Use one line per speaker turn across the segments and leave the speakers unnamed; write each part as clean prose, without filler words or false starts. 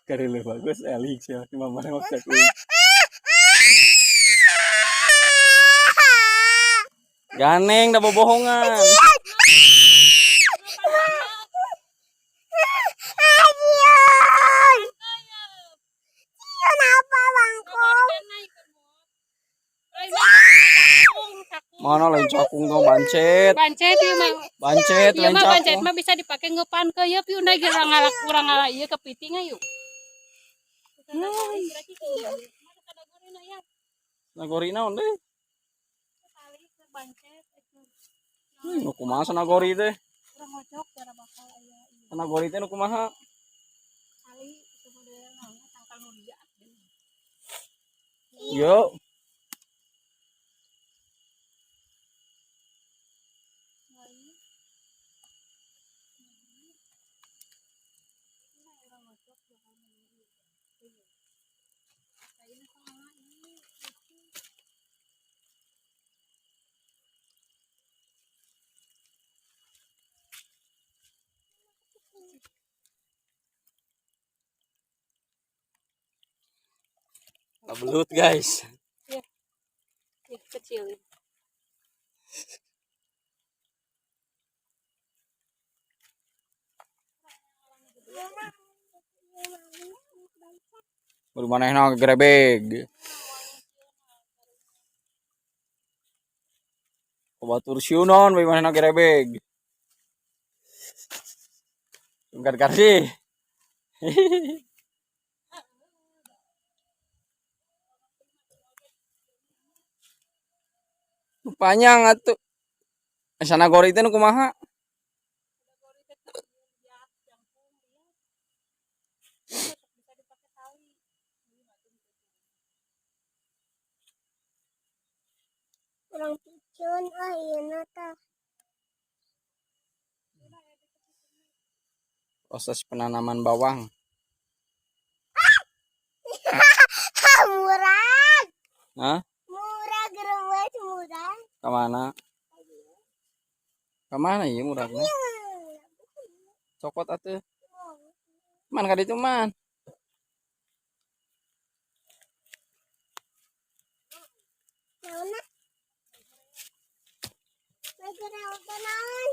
Karena bagus Alex ya cuma mana maksud ganeng dah bohongan mana lain cakung kau bancet bancet
iya
lain
mah bancet
cakung
mah bisa dipakai ngepan ke ya piu nai kurang ngalah iya kepiting ayo
nagori naon deh nu kumaha nagori teh nagori teh nu kumaha yo belut guys
ya kecil
baru manehna gerebeg batur siunon bae manehna gerebeg sungkan kasih panjang atuh sana gori teh nu kumaha
Orang picun, iya nata.
proses penanaman bawang
Murah.
Hah?
Murah gerawat murah.
Kemana? Kemana ya murahnya? Cokot atuh. Man kali itu man.
Mana? Lagi rawat tenan.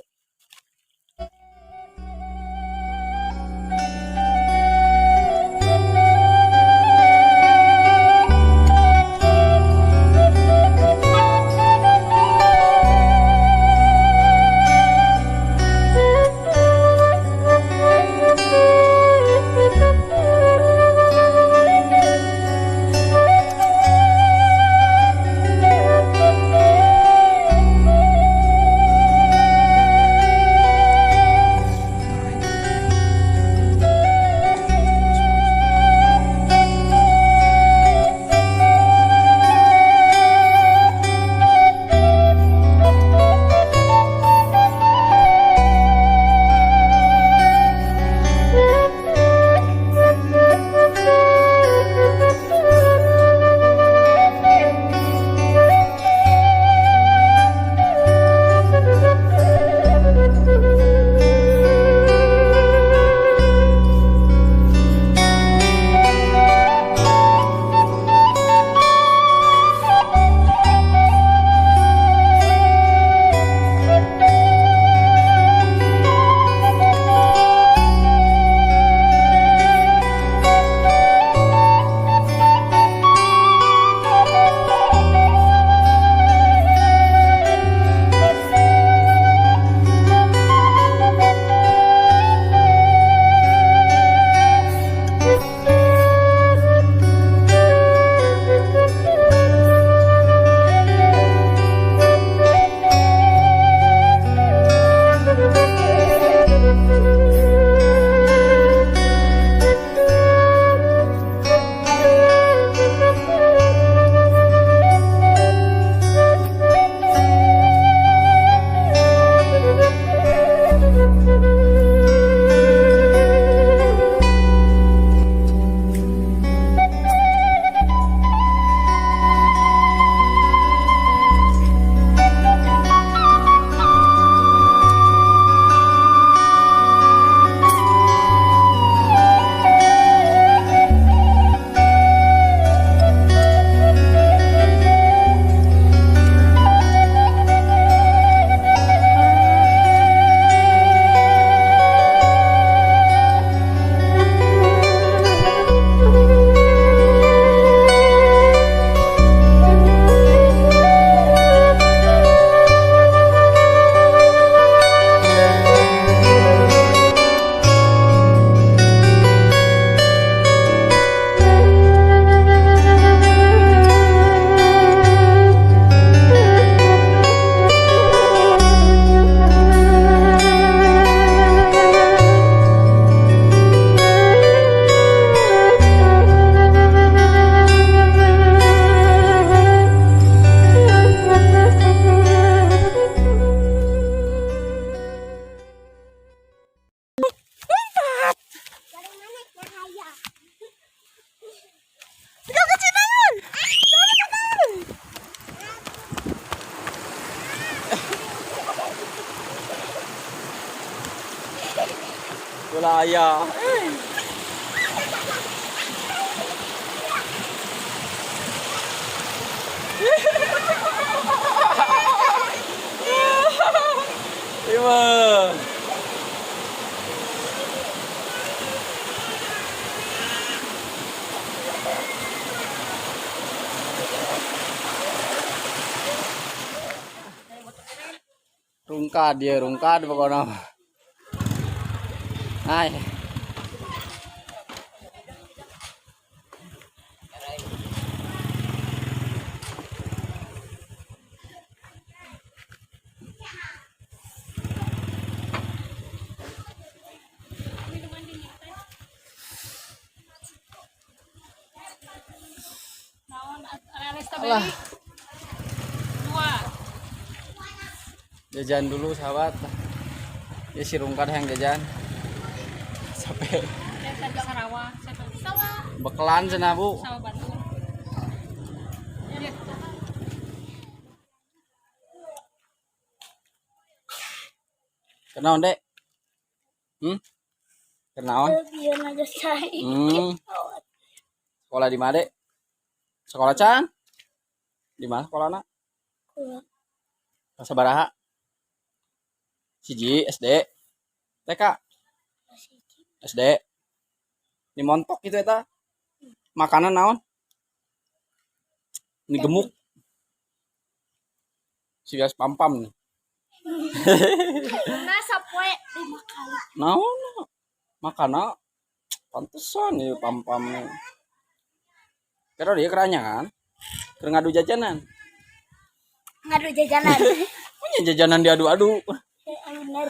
Bola ayah. Iya. Rungkad pokoknya. Ay. Alah,
Dua.
jajan dulu sahabat. Ya si Rungkad yang jajan. Sampai
Saya tadi Sarawak. Sawah.
bekelan cenah Bu.
Sawah Batu. Ya.
Kenaon, Dek? Kenaon?
Biar aja saya.
Sekolah di mana, Dek? Sekolah Can? Di mana sekolahna? Kelas sabaraha? Siji SD. TK. SD. Di montok gitu eta. Makanan naon? Ini gemuk. Si gas pampam nih.
Nah, sapoe 5 kali.
Naon? Makana pantesan ya pampam. Kira dia keranya kan? Keur ngadu jajanan.
Ngadu jajanan.
Punya jajanan diadu-adu.
Bener.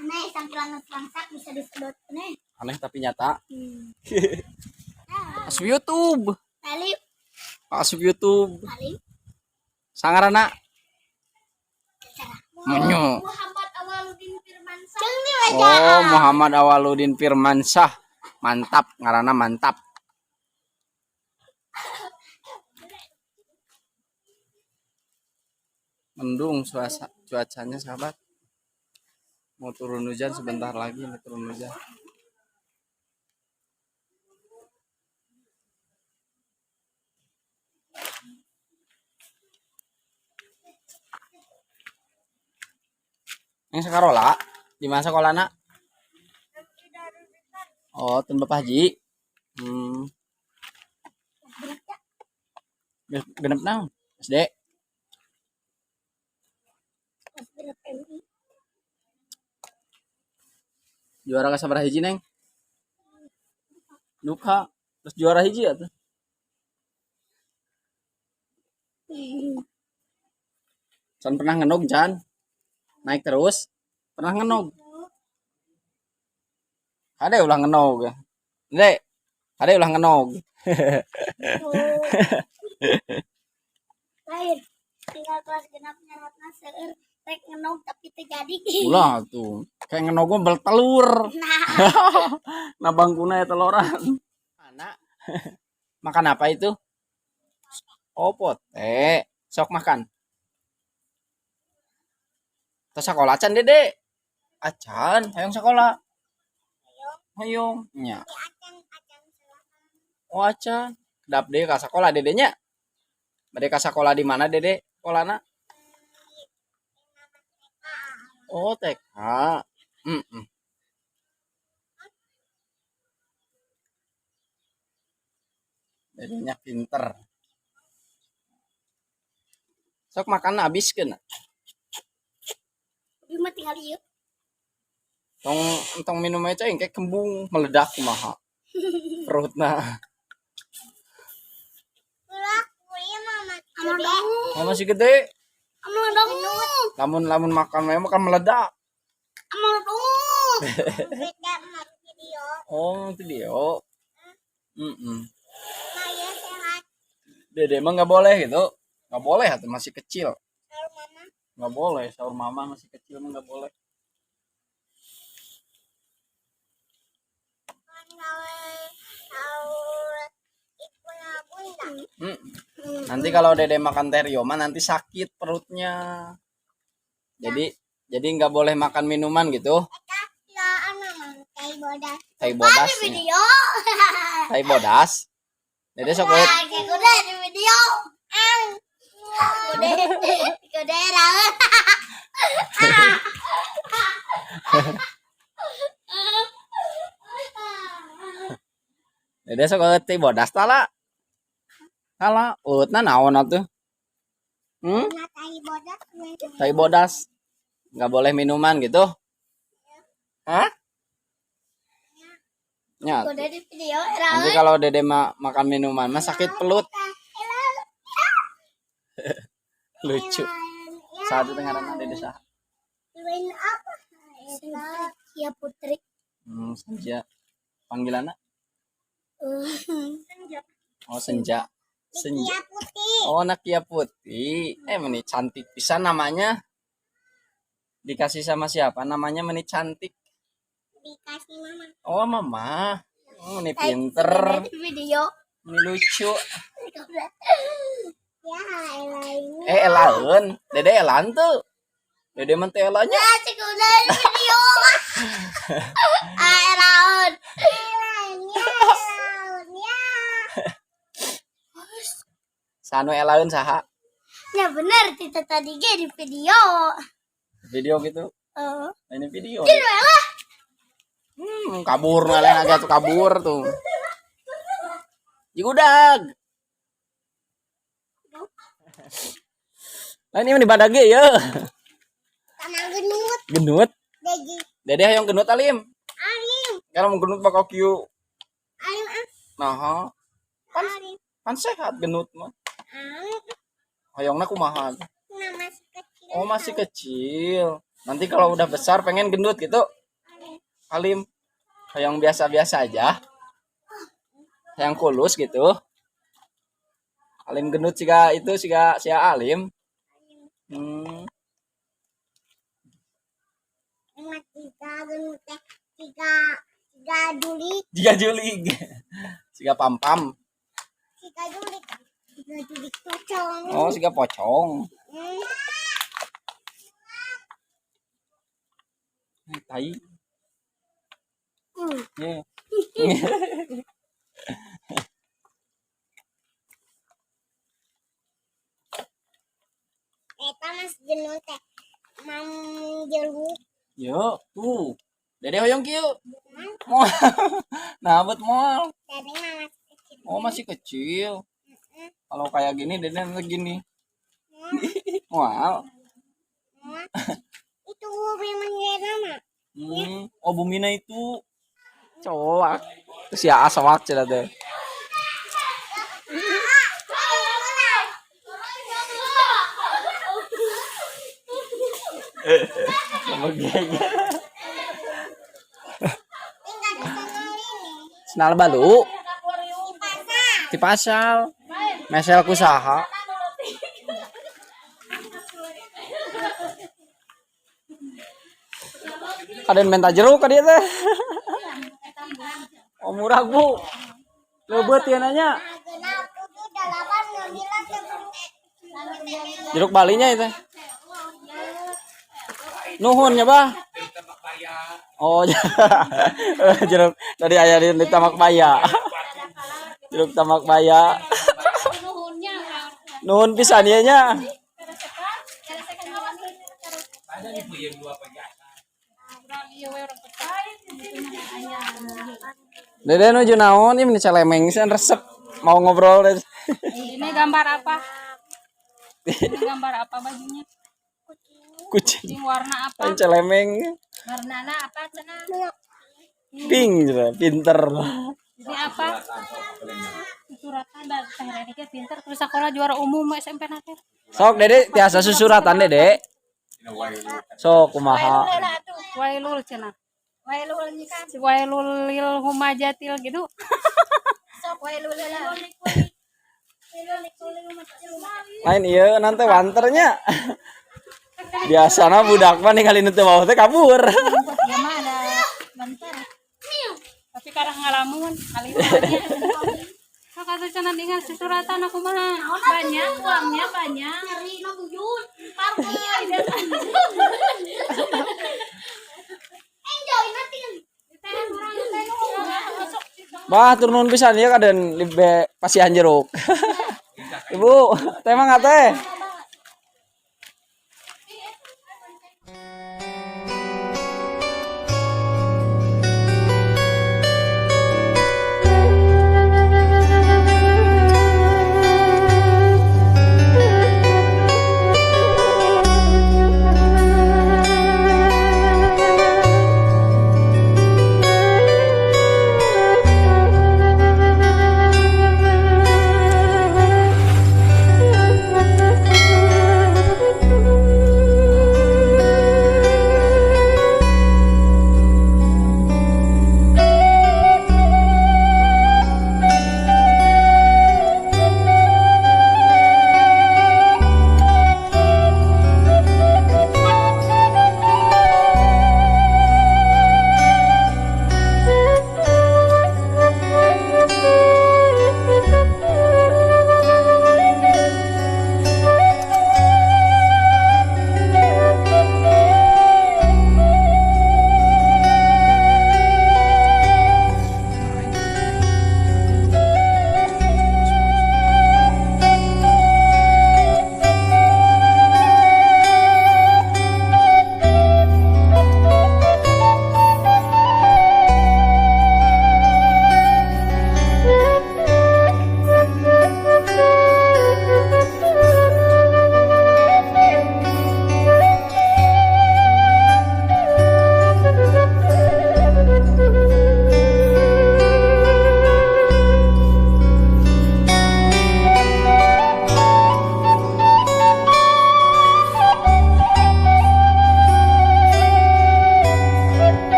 Aneh, sampilan langsak bisa disedot aneh.
Aneh tapi nyata. Asup YouTube.
Kali,
Asup YouTube.
kali.
Sangarana. Menyu.
Muhammad Awaludin Firmansyah.
Oh, Muhammad Awaludin Firmansyah. Mantap, ngarana mantap. Mendung cuacanya sahabat. Mau turun hujan sebentar lagi, mau turun hujan. Yang sekolah, di mana sekolah nak? Oh, tempat Bapak Haji. Genep naon? SD. Juara ka sabaraha hiji, Neng? Duka. Terus juara hiji ya tuh. Can pernah ngenog, Can? Naik terus? Pernah ngenog? Ada ulah ngenog ya. Dek, ada ulah ngenog.
Lain. Tinggal kelas genap nyaratna seueur rek ngenog tapi teu jadi.
Ulah tuh. Kayak ngenog mah bertelur. Nah bangkuna ya teloran. Anak. Makan apa itu? Oh, pote. Sok makan. Terus sekolah Can Dede. Acan, hayang sekolah. Hayong. Nya. Oh, acan. Kedap deh ka sekolah Dedenya. Bade ka sekolah di mana Dede? Sekolahna? Oh, TK. Dedenya pinter. Sok makan habis kan?
Tapi mah tinggal ieu.
Tong minum aja yang kayak kembung meledak kumaha. Perutna.
Ulah, kuliah mama. Amodong.
Oh, masih gede.
Amodong.
Lamun makan makan meledak.
Amodong. Beda mah video.
Oh, itu dia. Oh.
Saya sehat.
Dede emang nggak boleh gitu. Nggak boleh atau masih kecil.
Kalau mama
Nggak boleh. Sahur mama masih kecil emang nggak boleh.
kan sahur ibu bunda.
Nanti kalau Dede makan terio mah nanti sakit perutnya. Jadi nggak boleh makan minuman gitu.
Ya, anak tai bodas.
Tai bodas.
Di video.
Tai bodas. Dede sok lihat.
Udah di video. Udah raut.
Dede sok lihat tai bodas tala. Tala, utna naon atuh?
Tai bodas.
Tai bodas. Nggak boleh minuman gitu. Hah? Ya,
Udah di video
nanti
raut.
kalau Dede makan minuman mah sakit pelut. Lucu. Saat itu ngaranna Dede saha?
Lain apa? Ya Putri.
Senja. Panggilanna?
Senja.
Oh, Senja. Senja.
Ya Putri.
Oh, Nakia Putih. Meni cantik pisan namanya. Dikasih sama siapa? Namanya Meni cantik.
Dikasih mama.
Oh, mama. Meni pinter.
Di video.
Meni lucu.
Ya, lain.
Elaun. Dede elan tuh. Dede mah teh elanya.
Ya, udah di video. Raut. Ya.
Sanu elaun saha?
Ya benar, kita tadi di video.
Video gitu.
Oh.
Ini video.
Gitu lah.
Kabur ngalen aja tuh kabur tuh. Jigudag. Nah ini mah di badage ya.
Tanah genut.
Genut.
Degi.
Dede hayang genut alim.
Alim.
Kalau mau genut bakal kieu.
Alim.
Nah,
Alim.
kan sehat genut mah.
Alim.
Hayangna kumaha?
Nah, masih kecil.
Oh, masih kecil. Nanti kalau udah besar pengen gendut gitu. Alim. Hayang biasa-biasa aja. Hayang kulus gitu. Alim gendut siga itu siga Alim.
Emak tiga genut teh. Tiga julik.
Siga julig. Siga pam-pam.
Tiga julik. Tiga julik pocong.
Oh, siga pocong. Tai. Yeah.
Eta mas genut teh. Mam jeruk.
Yo, tuh. Dede hoyong kieu. Moal. Nah, buat moal.
Jadi mama kecil.
Oh, masih kecil. Kalau kayak gini Dede nanti gini. Moal.
Itu memang nama.
Oh, Bumina itu cowok. Terus ya asawak cerita deh. Senal balu. Di pasal. Mesel kusaha. Kaden menta jeruk ka dia teh. Oh murah Bu. Lebeut ya nanya. Jeruk balinya itu. Nuhun ya bah. Oh jeruk dari ayah di Tamak Baya. Jeruk Tamak Baya. Nuhun pisan ieu nya. Dede nuju naon ini celemeng sih resep mau ngobrol deh.
Ini gambar apa? Ini gambar apa bajunya?
Kucing.
Kucing warna apa?
Yang celemeng
Warnana apa cenah?
pink gitu, pinter.
Ini apa? Suratan dan teh Reni ke pinter terus sekolah juara umum SMP nanti.
Sok Dede tiasa susuratan Dede. Sok kumaha.
Wailul cenah. Wailul kan. Wailul lil humajatil gitu. Sok wailul lah.
Lain ieu nanti wanternya. Biasana budak mah ningali nu teu mau teh kabur.
Ya mah ada banter. Tapi karena ngalamun kali Kata cenah dengan si suratan aku mah banyak uangnya banyak.
Nyari nang yun. Parang enjoy nanti kan.
Bah, turun pisan ya kaden libe pasihan jeruk. Ibu, teh mah nggak teh?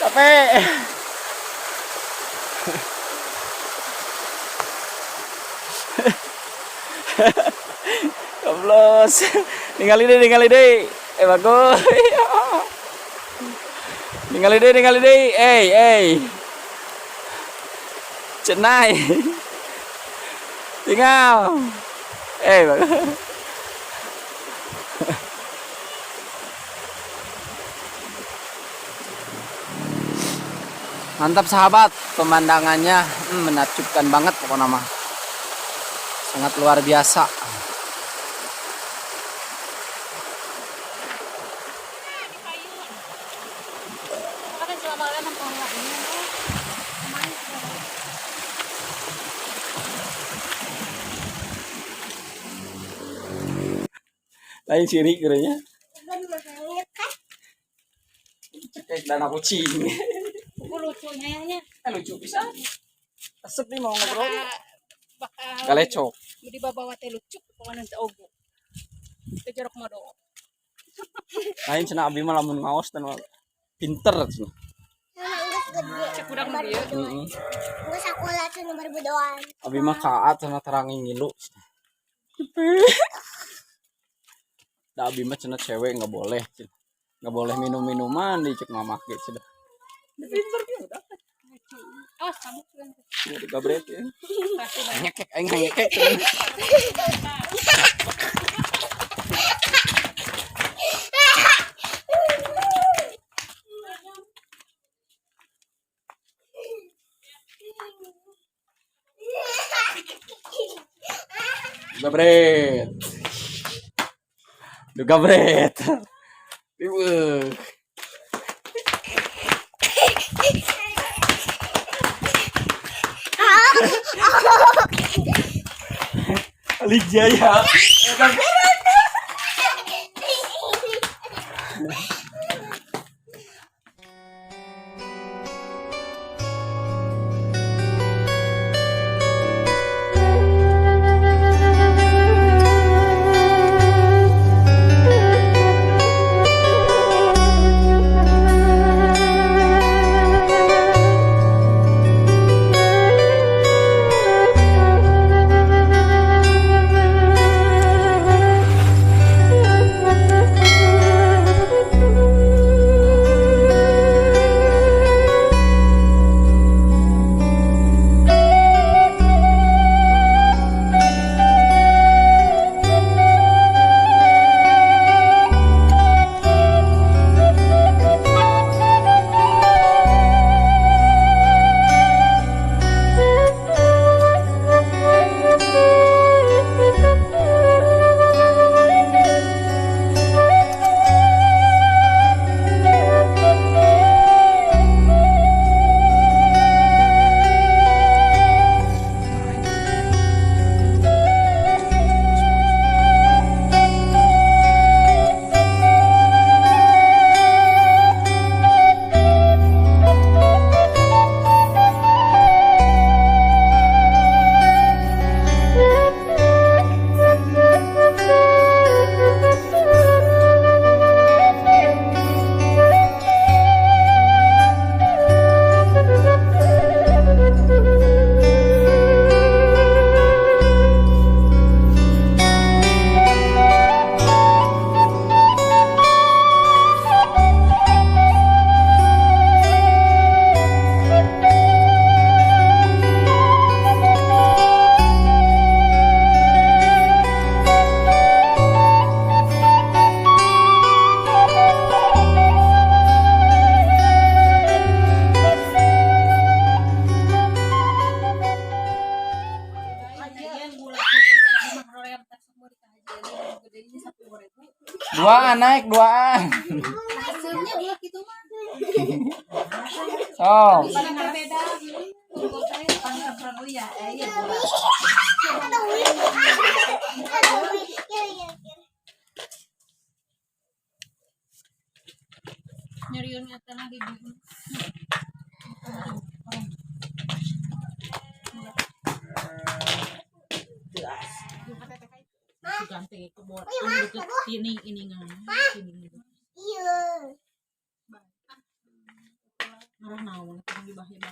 Capek. Koblos. Ningali deh. Bagus. Ningali deh. Cenai. Tinggal. Bagus. Mantap sahabat, pemandangannya menakjubkan banget pokoknya mah. Sangat luar biasa. Lain sirik kiranya. Cekek dana kucing.
Lucunya ya.
Lucu bisa. Asep nih mau ngobrol.
Bakal
Galecok.
di babawa teh lucu pokoknya teh ogo. Teh jorok modo.
Lain cenah abi mah lamun ngaos dan pinter cenah.
Cek urang dia.
Gue sekolah tuh nomor berdoaan.
Abi mah kaat cenah terangin ngilu. Da abi mah cenah cewek enggak boleh cenah. Enggak boleh minum-minuman di cek mama ge cenah. Pinter dia udah.
Awas kamu kan.
Ya digabret ya. Ngekek aing ngekek. Gabret. Duh gabret. Tiweuh. Alik Jaya. Duaan naik duaan.
Hasilnya bulat gitu mah.
Oh.
Pada beda. Ya, iya bulat. Nyeriun nyata lagi bingung.
Ganti ke buat ini ngan ini
Iya.
marah naon di bahaya